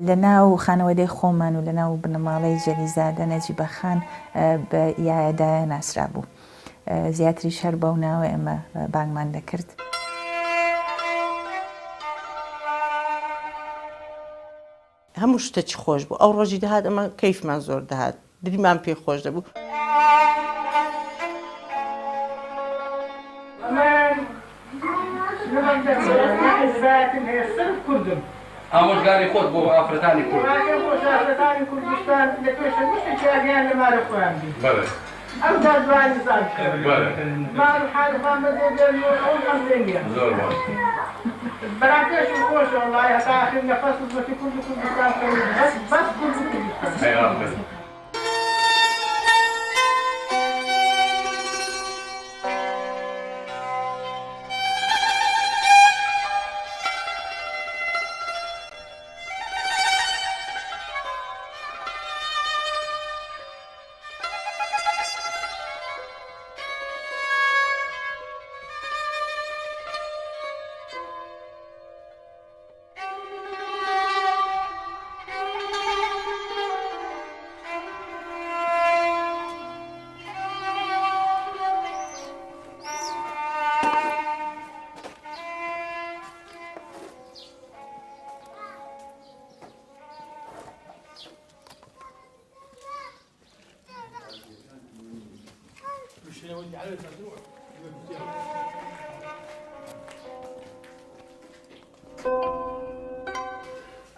لە ناو خانەوەدەی خۆمان و لە ناو بنەماڵەی جەلیزادە نەجیبەخان بە یایەدایە ناسرا بوو. زیاتریش هەر بەو ناوە ئێمە بانگمان دەکرد. هەموو شتێکی خۆش بوو. ئەو ڕۆژی دەهات ئەمە کەیفمان زۆر دەهات، دریمان پێ خۆش دەبوو. ئامۆژگاری خۆت بۆ ئافرەتانی کورد. ئافرەتانی کوردستان لە پێشە گوشتێکی ئاگیان لەمارە خۆیان بی. ئەو دادوانی زاد ماڵ حالفان بەدێدێن و ئەو ئەم زەنگە. زۆر باش. بەرامپێش و خۆش وەڵڵای هەتا ئاخر نەفەس وزەتی کورد و کوردستان کەوت. بەس کورد و کوردستان.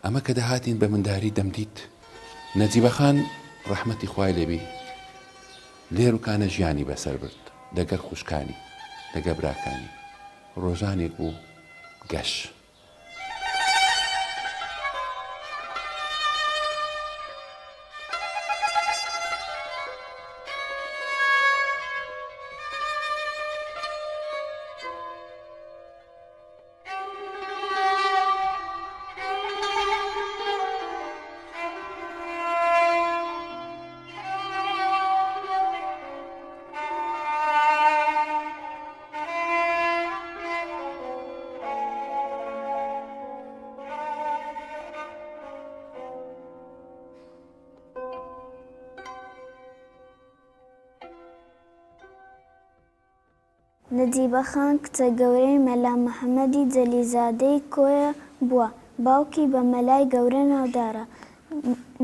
ئەمە کە دەهاتین بە منداری دەمدیت نەجیبەخان ڕەحمەتی خوای لێبی لێروکانە ژیانی بەسەر برد لەگەر خوشکانی لەگە براکانی ڕۆژانێک بوو گەش. نەجیبەخان کچە گەورەی مەلا محەممەدی جەلیزادەی کۆیە بووە، باوکی بە مەلای گەورە ناودارە.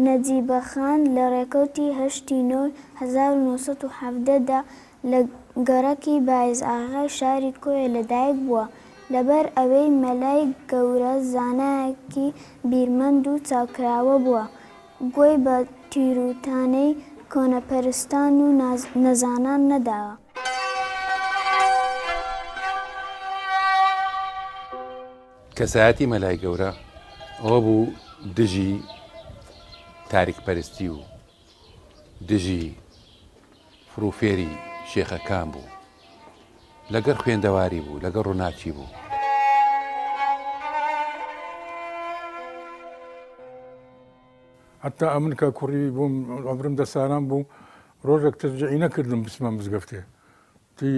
نەجیبەخان لە ڕێکەوتی 1970دا لە گەڕەکی باعیزئاغای شاری کۆیە لەدایک بووە. لەبەر ئەوەی مەلای گەورە زانایەکی بیرمەند و چاوکراوە بووە، گوێی بە تیروتانەی کۆنەپەرستان و نەزانان نەداوە. کەسایەتی مەلای گەورە ئەوە بوو دژی تاریکپەرستی و دژی فروفێری شێخەکان بوو، لەگەر خوێندەواری بوو، لەگەر ڕووناچی بوو. حتا ئەمن کە کوڕی بووم عمرم 10 سالان بوو، ڕۆژێک تەرجەعی نەکردم بچمە مزگەفتێ، تی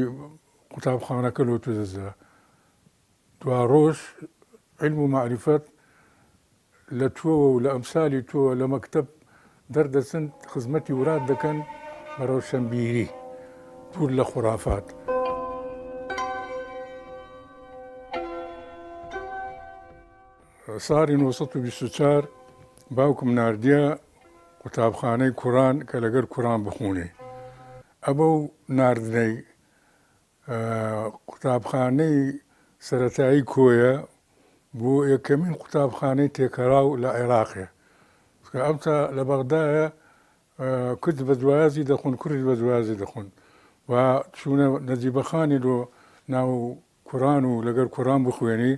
قوتابخانەکە لۆتو دەزا. دوا ڕۆژ علم و معرفەت لە تۆوە و لە ئەمسالی تۆوە لە مەکتەب دەردەچن خزمەتی ورات دەکەن بە ڕەوشەنبیری دوور لە خوڕافات. ساڵی 1924 باوکم ناردیە قوتابخانەی کوڕان کە لەگەر کوڕان بخوێنێ. ئەبە و ناردنەی قوتابخانەی سەرەتایی کۆیە بۆ یەکەمین قوتابخانەی تێکەراو لە عێراقێ. ئەمتا لە بەغدایە کورد بە دوایازی دەخۆن، کورد بە دوایازی دەخۆن و چوونە نەجیبەخانی لۆ ناو کوڕان و لەگەر کوڕان بخوێنی.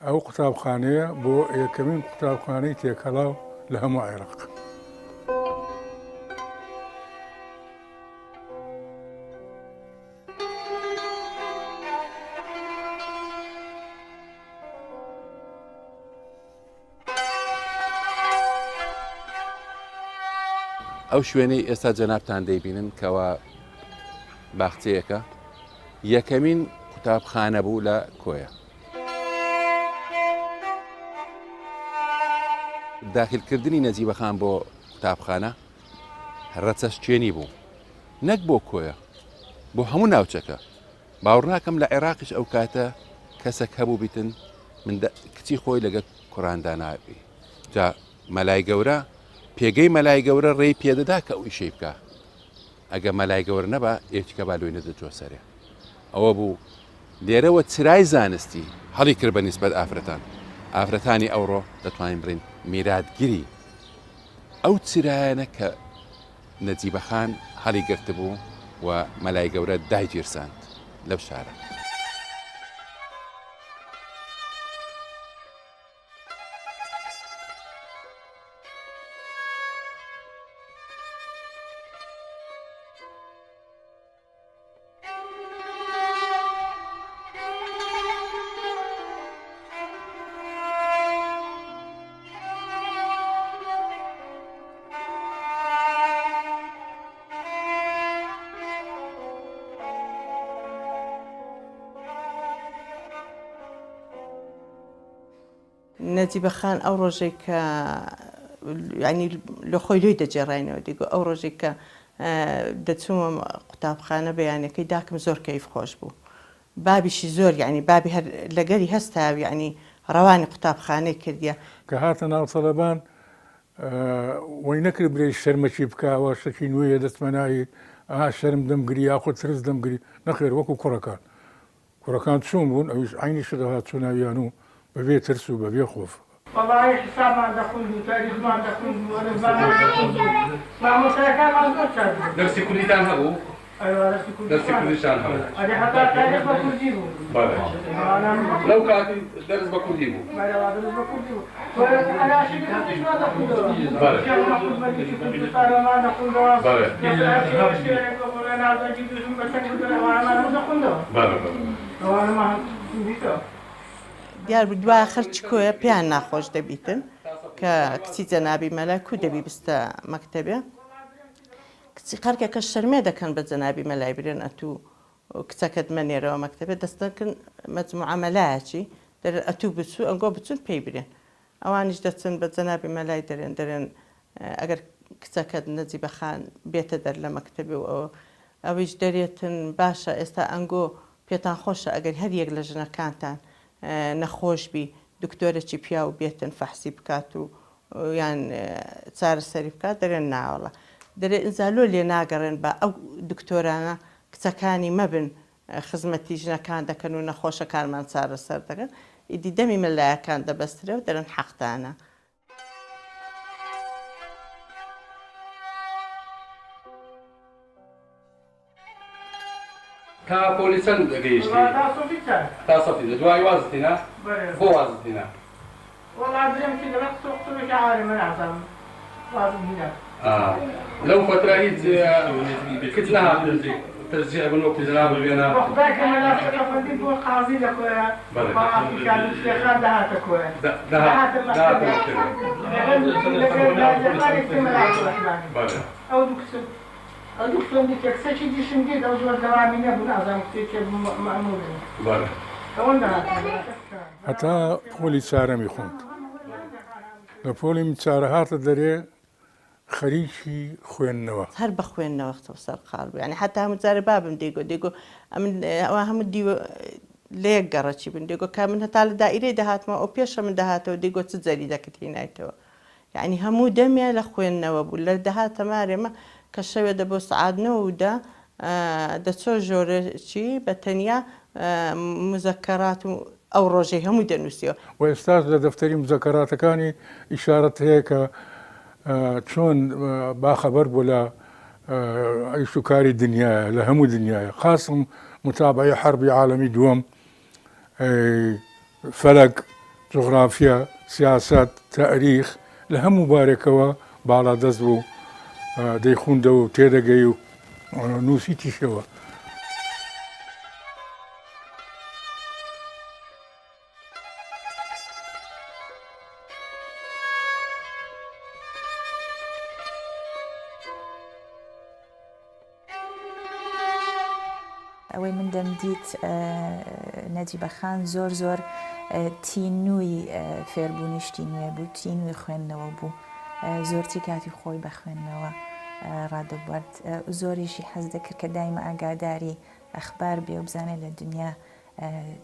ئەو قوتابخانەیە بۆ یەکەمین قوتابخانەی تێکەڵاو لە هەموو عێراق. ئەو شوێنەی ئێستا جەنابتان دەیبینن کەوا باخچەیەکە یەکەمین قوتابخانە بوو لە کۆیە. داخلکردنی نەجیبەخان بۆ قوتابخانە ڕەچەشکێنی بوو نەک بۆ کۆیە بۆ هەموو ناوچەکە باوەڕ ناکەم لە عێراقیش ئەو کاتە کەسێک هەبوو بیتن من کچی خۆی لەگە کوڕاندا نابی جا مەلای گەورە پێگەی مەلای گەورە ڕێی پێدەدا کە ئەو ئیشەی بکە ئەگە مەلای گەورە نەبا ئێوتیکە بالۆی نەدەچۆ سەرێ ئەوە بوو لێرەوە چرای زانستی هەڵی کرد بە نیسبەت ئافرەتان ئافرەتانی ئەوڕۆ دەتوانین بڕین میراتگیری ئەو چرایانە کە نەجیبەخان هەڵی گرت بوو و مەلای گەورە دایگیرساند لەو شارە. نەجیبەخان ئەو ڕۆژێک کە ینی لە خۆی لۆی دەجێڕاینەوە دیگو ئەو ڕۆژێک کە دەچوومە قوتابخانە بەیانەکەی داکەم زۆر کەیف خۆش بوو بابیشی زۆر یعنی بابی هەر لەگەری هەستا ینی ڕەوانی قوتابخانەی کردیە کە هاتە ناو سەڵەبان وەی نەکرد برێ شەرمەچی بکەوە شەکی نوێیە دەستمەنایی شەرم دەمگری یاخۆ ترس دەمگری نەخێر وەکو کوڕەکان چوون بوون ئەویش عینی شدەهات چووناویان و بەبێ ترس و بەبێ خۆف والله حسابمان دەخوند و تاریخمان دەخوند و مامۆستایەکانمان زۆر چاک بوو. دەرسی کوردیتان هەبوو؟ دەرسی کوردیشان هەبوو. ئەدێ هەتا تاریخ بە کوردی بوو. لەو کاتی دەرس بە کوردی بوو. دەرس بە کوردی بوو. ئەلاشی کوردیشمان دەخوندەوە. کوردستانمان دەخوندەوە. شێرێک بۆ ناوزەکی دوژم بە سەنگ ئەوانەمان دەخوندەوە. ئەوانەمان کوردیتەوە. دیار بوو دوای آخر چ کۆیە پێیان ناخۆش دەبیتن کە کچی جەنابی مەلای کو دەبی بستە مەکتەبێ کچی خەرکێکە شەرمێ دەکەن بە جەنابی مەلای برێن ئەتوو کچەکەت مەنێرەوە مەکتەبێ دەستەکەن مەجموعە مەلایەکی دەرێن ئەتوو بچوو ئەنگۆ بچون پێی برێن ئەوانیش دەچن بە جەنابی مەلای دەرێن ئەگەر کچەکەت نەجیبەخان بێتە دەر لە مەکتەبێ و ئەویش دەرێتن باشە ئێستا ئەنگۆ پێتان خۆشە ئەگەر هەر یەک لە ژنەکانتان نەخۆشبی دکتۆرێکی پیا و بێتن فەحسی بکات و یان چارەسەری بکات دەرێن ناوەڵە دەرێ ئینزالۆ لێ ناگەڕێن بە ئەو دکتۆرانە کچەکانی مەبن خزمەتی ژنەکان دەکەن و نەخۆشەکانمان چارەسەر دەکەن ئیدی دەمی مەلایەکان دەبەسترێ و دەرن حەقتانە. تا پۆلی چەند گەیشتی؟ تا سەفی دوای وازتینە؟ بۆ وازتینە؟ والله درێمکی لەبەر قسەوەکی عارێ من نازانم وازم هینە. لەو فترە هیچ کچ نەهات تەشجیع بن وەکو جەناب بێنە؟ وەختای کە مەلاسەکە فەندی بۆ قازی لە کۆیە ماڵافریکان شێخان دەهاتە کۆیە. دەهاتە مەکتەبێ. ئەو دوو کچ ئەو دوو کچم دیکە کچێکی دیشم دیت ئەو زۆر دەوامی نەبوو نازانم کچێکی مەمنوع ئەوەن دەهاتە. هەتا پۆلی چارەمی خوند لە پۆلی چارە هاتە دەرێ خەریکی خوێندنەوە هەر بە خوێندنەوە سەرقال بوو ینی حتا هەموو جارە بابم دێگۆ ئەوە هەموو دیوە لە یەک گەڕەچی بن دێگۆ کا من هەتا لە دائیرەی داهاتمە ئەو پێشە من داهاتەوە دێگۆ چ جەری دەکەت هێنایتەوە یعنی هەموو دەمێ لە خوێندنەوە بوو لە دەهاتە مارێمە کە شەوێ دەبۆ سعات 9 دەچۆ ژۆرەی بە تەنیا مزەکەرات و ئەو ڕۆژەی هەمووی دەنووسیەوە و ئێستاش لە دەفتەری مزەکەراتەکانی ئیشارەت هەیە کە چۆن باخەبەر بوو لە ئیش و کاری دنیاە لە هەموو دنیاە خاصم متابعی حربی عالەمی دووەم فەلەک جغرافیا سیاست تاریخ لە هەموو بارێکەوە باڵا دەست بوو دەیخوندەوە و تێدەگەی و نووسیتیشەوە. ئەوەی من دەمدیت نەجیبەخان زۆر تینووی فێربوونیشتی نوێ بوو، تینووی خوێندنەوە بوو، زۆرتی کاتی خۆی بە خوێندنەوە ڕادەبوارد، زۆریشی حەز دەکرد کە دایمە ئاگاداری ئەخبار بێ و بزانێت لە دنیا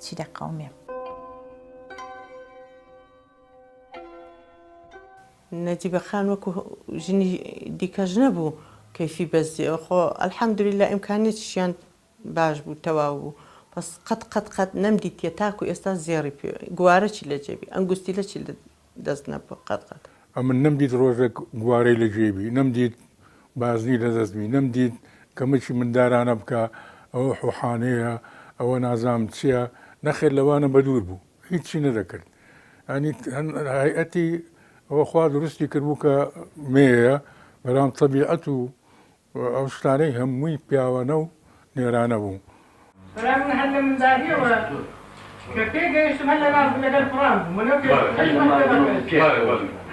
چی دەقەومێ. نەجیبەخان وەکو ژنی دیکەش نەبوو کەیفی بەزیەوە خۆ ئەلحەمدولیلا ئیمکانیەتیشیان باش بوو تەواو بوو، بەس قەت نەمدیتە تاکو ئێستا زێڕی پێ گوارە چی لە جێبی ئەنگوستی لە چی دەست نەبوو قەت. ئەمن نەمدیت ڕۆژێک گوارەی لە جێبی، نەمدیت بازنی لە دەستبی، نەمدیت کەمەکی مندارانە بکە ئەوە حوحانەیە ئەوە نازام چییە، نەخێر لەوانە بەدوور بوو، هیچی نەدەکرد. ئەنی هەیئەتی ئەوە خوا دروستی کردبوو کە مێیە بەرام تەبیعەت و ئەو شتانەی هەمووی پیاوانە و نێرانە بوو. بەرام من هەر لە منداریەوە کە پێ گەیشتم هەر لەناو لەگەڵ قڕان بووم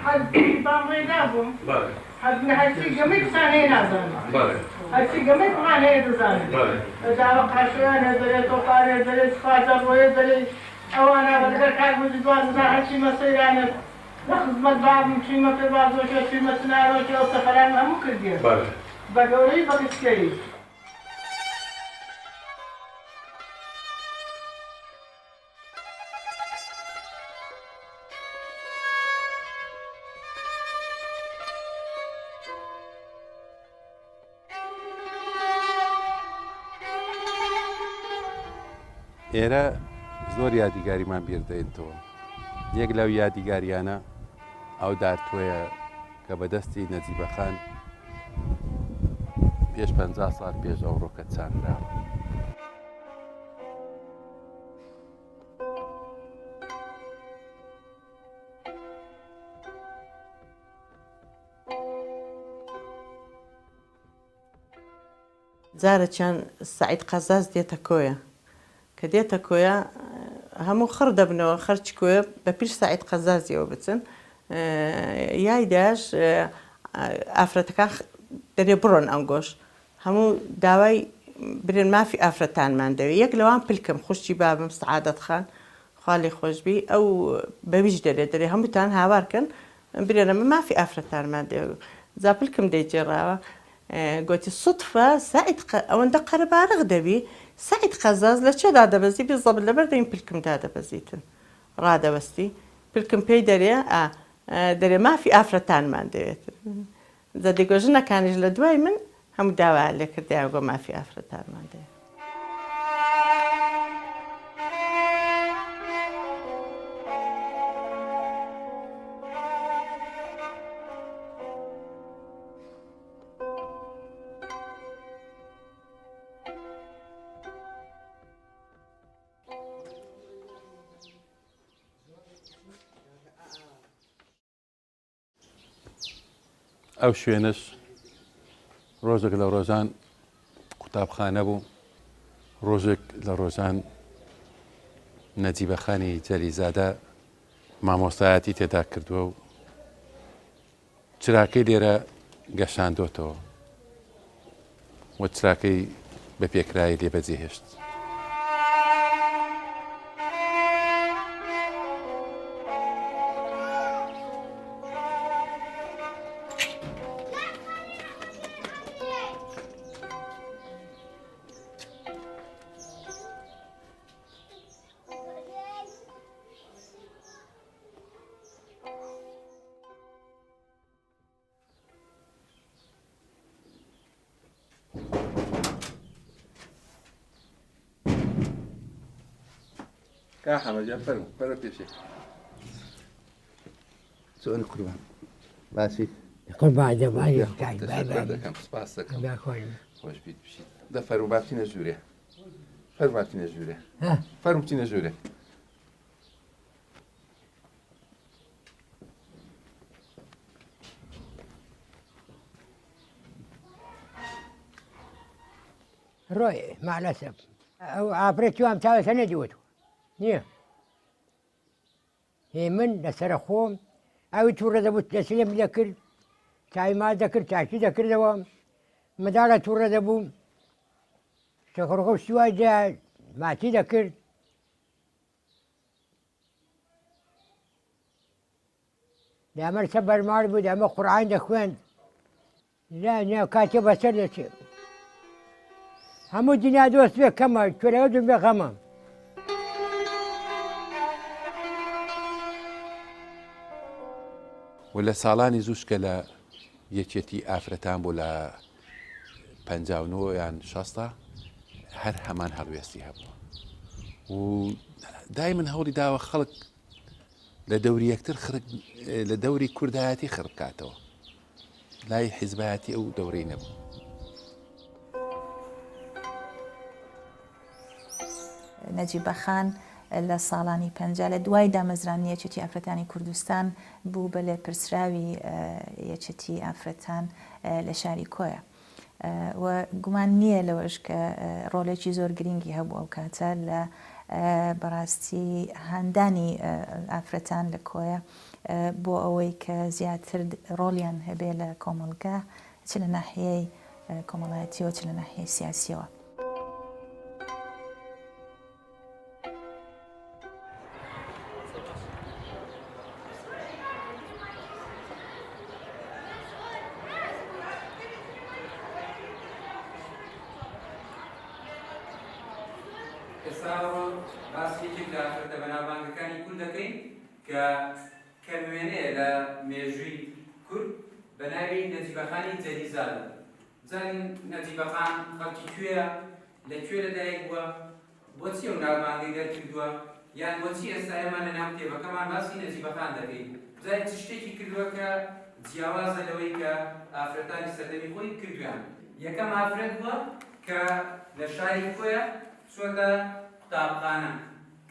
حەزی بام ڕێدا بووم، هەرچی گەمەی قسان هەیە نازانم، هەرچی گەمەی قڕان هەیە دەزانم، داوە قاشویان هەدەرێت تۆقار هەدەرێت سفاتە ڕۆیە دەرێت ئەوانە بەلەگەر کار بوو دوازدە هەرچی مەسەیرانێت لە خزمەت بابم چیمەکە بازۆشە چیمە سنارۆکە ئەو سەفەران هەموو کردیە بە گەورەی بە قسکەری. ئێرە زۆر یادیگاریمان بیردەێنەوە. یەک لەو یادیگاریانە ئەو دارتوۆیە کە بەدەستی نەجیبەخان پێش 50 ساڵ پێش ئەو ڕۆکە چاندراوە. جارەچیان سەعید قەزاز دێتە کۆیە کە دێتە کۆیە هەموو خڕ دەبنەوە خەرچی کۆیە بە پیش سەعید قەزازیەوە بچن یایداش ئافرەتەکان دەرێ بڕۆن ئەنگۆش هەموو داوای برێن مافی ئافرەتانمان دەوێت یەک لەوان پلکم خوشتی بابم سعادەت خان خوا لێی خۆشبی ئەو بەویش دەرێ هەمووتان هاوارکەن برێنەمە مافی ئافرەتانمان دەوێت زاپلکم دەیجێڕاوە گوتی سوتفە سعید ئەوەندە قەرەبارغ دەبی سعید قەزاز لە چێدا دەبەزی بزەبت لەبەر دەین پلکمدا دەبەزیتن ڕادەوەستی پلکم پێی دەرێ مافی ئافرەتانمان دەوێت زەدیگۆژنەکانیش لە دوای من هەموو داوا لێ کردیانگۆ مافی ئافرەتانمان دەوێت. ئەو شوێنش ڕۆژێک لە ڕۆژان قوتابخانە بوو ڕۆژێک لە ڕۆژان نەجیبەخانی جەلیزادە مامۆستایەتی تێدا کردووە و چراکەی لێرە گەشاندۆتەوە و چراکەی بە پێکرایی لێبەجێهێشت. حەمەجان فەرموو پێشێ چۆن قوربان باسی قوربان دەکەم سپاس دەکەم خۆش بیت بشیت دە فەرموو با بچینە ژوورێ فەرموو با بچینە ژوورێ فەرموو بچینە ژوورێ ڕۆی مالەسەب ئەو ئافرەتی وام چاوەسە نەدیوەت نییە هێ من لەسرە خۆم ئەوی تووڕە دەبوت دەسلێم دەکرد چای ما دەکرد چاکی دەکردەوە مداڵە تووڕە دەبوو شەکڕەکە شوای جا ماچی دەکرد دامەر چە بەرماڵ بوو دامە قورعان دەخوێند نه کاتێ بەسەر دەچێت هەموو دنیا دۆست بێ کەمە کوێرەوە دوم بێ غەمە و لە ساڵانی زوشکە لە یەکێتی ئافرەتان بۆ لە 59 یان 60 هەر هەمان هەڵوێستی هەبووە و دای من هەوڵی داوە خەڵک لە دەوری یەکتر لە دەوری کوردایەتی خڕبکاتەوە لای حیزبایەتی ئەو دەورەی نەبوو. نەجیبە خان لە ساڵانی 50 لە دوای دامەزرانی یەکێتی ئافرەتانی کوردستان بوو بە لێپرسراوی یەکێتی ئافرەتان لە شاری کۆیە و گومان نییە لەوەش کە ڕۆڵێکی زۆر گرنگی هەبوو ئەو کاتە لە بەڕاستی هاندانی ئافرەتان لە کۆیە بۆ ئەوەی کە زیاتر ڕۆڵیان هەبێ لە کۆمەڵگا چ لە ناحیەی کۆمەڵایەتیەوە چ لە ناحیەی سیاسیەوە. ئێستا باسیێکێک لە ئافرەتە بەناوبانگەکانی کورد دەکەین کە نوێنەیە لە مێژووی کورد بە ناوی نەجیبەخانی جەلیزادە. بزانین نەجیبەخان خەڵکی کوێیە، لەکوێ لەدایک بووە، بۆچی ئەو ناوبانگەی دەرکردووە، یان بۆچی ئێستا ئێمە لە ناو کتێبەکەمان باسی نەجیبەخان دەکەین. بزانین چ شتێکی کردووە کە جیاوازە لەوەی کە ئافرەتانی سەردەمی خۆی کردویان. یەکەم ئافرەت بووە کە لە شاری کۆیە چۆتە قوتابخانە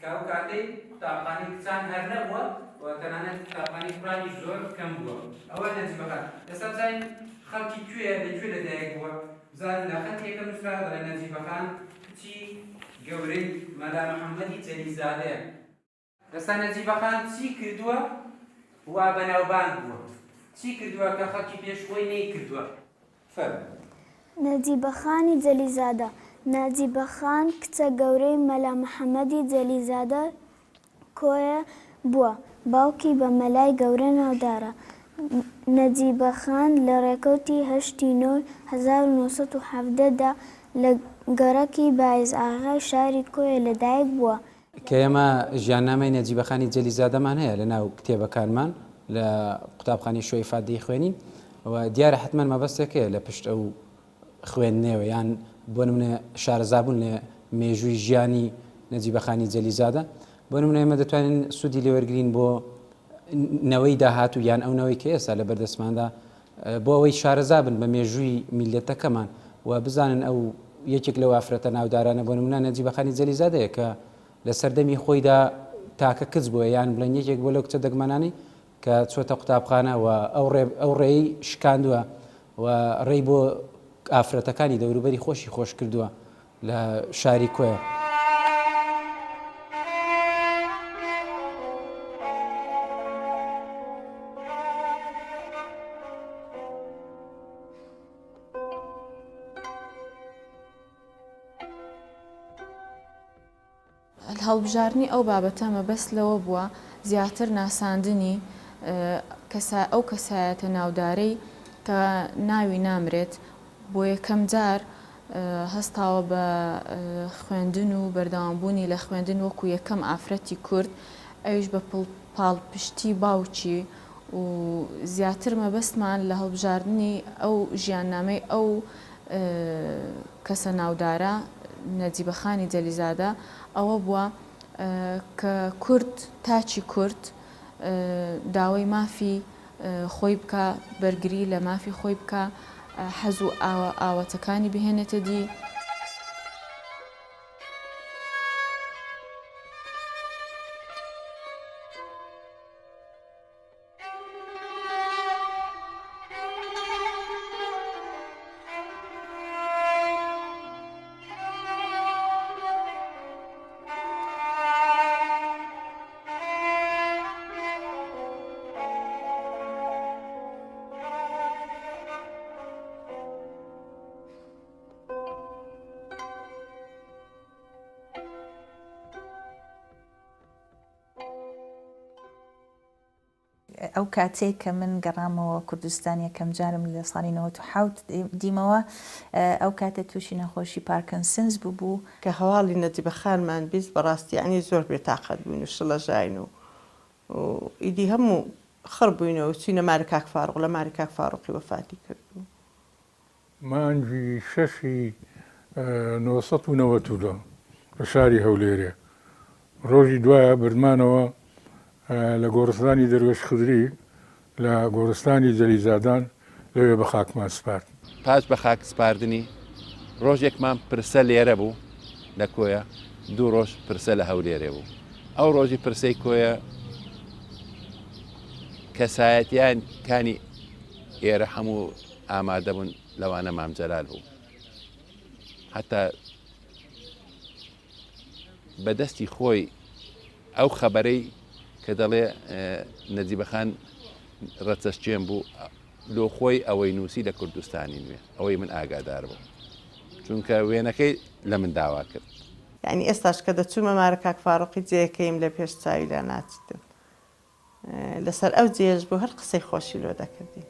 کە ئەو کاتەی قوتابخانەی کچان هەر نەبووە و تەنانەت قوتابخانەی کوڕانی زۆر کەم بووە. ئەوە نەجیبەخان. ئێستا بزانین خەڵکی کوێیە، لەکوێ لەدایک بووە. بزانین لە خەت یەکەم نووسرا دەڵێ نەجیبەخان کچی گەورەی مەلا محەممەدی جەلیزادەیە. ئێستا نەجیبەخان چی کردووە وا بەناوبانگ بووە، چی کردووە کە خەڵکی پێشخۆی نەیکردووە؟ نەجیبەخانی جەلیزادە. نەجیبەخان کچە گەورەی مەلا محەممەدی جەلیزادە کۆیە بووە، باوکی بە مەلای گەورە ناودارە. نەجیبەخان لە ڕێکەوتی 1970دا لە گەڕەکی باعز ئاغای شاری کۆیە لەدایک بووە. کە ئێمە ژیاننامەی نەجیبەخانی جەلیزادەمان هەیە لە ناو کتێبەکانمان لە قوتابخانی شۆی فادی خوێنین و دیارە حتمما مەبەستێکەیە لە پشت ئەو خوێندنەوە یان بۆ نمونە شارەزابوون لە مێژووی ژیانی نەجیبەخانی جەلیزادە. بۆ نمونە ئێمە دەتوانین سوودی لێوەرگرین بۆ نەوەی داهاتوو یان ئەو نەوەی کە ئێستا لە بەردەستماندا بۆ ئەوەی شارەزابن بە مێژووی میلەتەکەمان و بزانن ئەو یەکێک لەو ئافرەتە ناودارانە بۆ نمونە نەجیبەخانی جەلیزادەیە کە لە سەردەمی خۆیدا تاکە کچ بووە یان بڵێن یەکێک بۆ لەو کچە دەگمەنانی کە چۆتە قوتابخانە و ئەو ڕێی شکاندووە و ڕێی بۆ ئافرەتەکانی دەوروبەری خۆشی خۆش کردووە لە شاری کۆیە. هەڵبژارنی ئەو بابەتە مەبەست لەوە بووە زیاتر ناساندنی ئەو کەسایەتە ناودارەی کە ناوی نامرێت بۆ یەکەم جار هەستاوە بە خوێندن و بەردەوامبوونی لە خوێندن وەکو یەکەم ئافرەتی کورد، ئەویش بە پاڵپشتی باوکی و زیاتر مەبەستمان لە هەڵبژاردننی ئەو ژیاننامەی ئەو کەسە ناودارە نەجیبەخانی جەلیزادە ئەوە بووە کە کورد تاچی کورد داوای مافی خۆی بکە، بەرگری لە مافی خۆی بکە، حەز و ئاوەتەکانی بهێنێتە دی. ئەو کاتێک کە من گەڕامەوە کوردستان یەکەم جارم لە ساڵی 1970 دیمەوە ئەو کاتە تووشی نەخۆشی پارکنسنس بوو کە هەواڵی نەجیبەخانمان بیست بەڕاستی ینی زۆر بێتاقەت بووین و شڵەژاین و ئیدی هەموو خڕ بووینەوە و چوینە ماری کاک فاروق لە ماری کاک فاروقی وەفاتی کردبوو. مانجی 6 1992 لە شاری هەولێرێ ڕۆژی دوایە بردمانەوە لە گۆڕستانی دەروێش خدری لە گۆڕستانی جەلیزادان لەوێ بە خاکمان سپارد. پاش بە خاک سپاردنی ڕۆژێکمان پرسە لێرە بوو لە کۆیە 2 ڕۆژ پرسە لە هەولێرێ بوو. ئەو ڕۆژی پرسەی کۆیە کەسایەتیان کانی ئێرە هەموو ئامادە بوون لەوانە مامجەلال بوو. حتا بەدەستی خۆی ئەو خەبەرەی کە دەڵێ نەجیبەخان ڕەچەشچێن بوو لۆ خۆی ئەوەی نووسی لە کوردستانی نوێ ئەوەی من ئاگادار بوو چونکە وێنەکەی لە من داوا کرد. یعنی ئێستاش کە دەچوومە مارە کاک فاروقی جێەکەیم لە پێش چاوی لا ناچیتم لەسەر ئەو جێژ بوو هەر قسەی خۆشی لۆ دەکردین.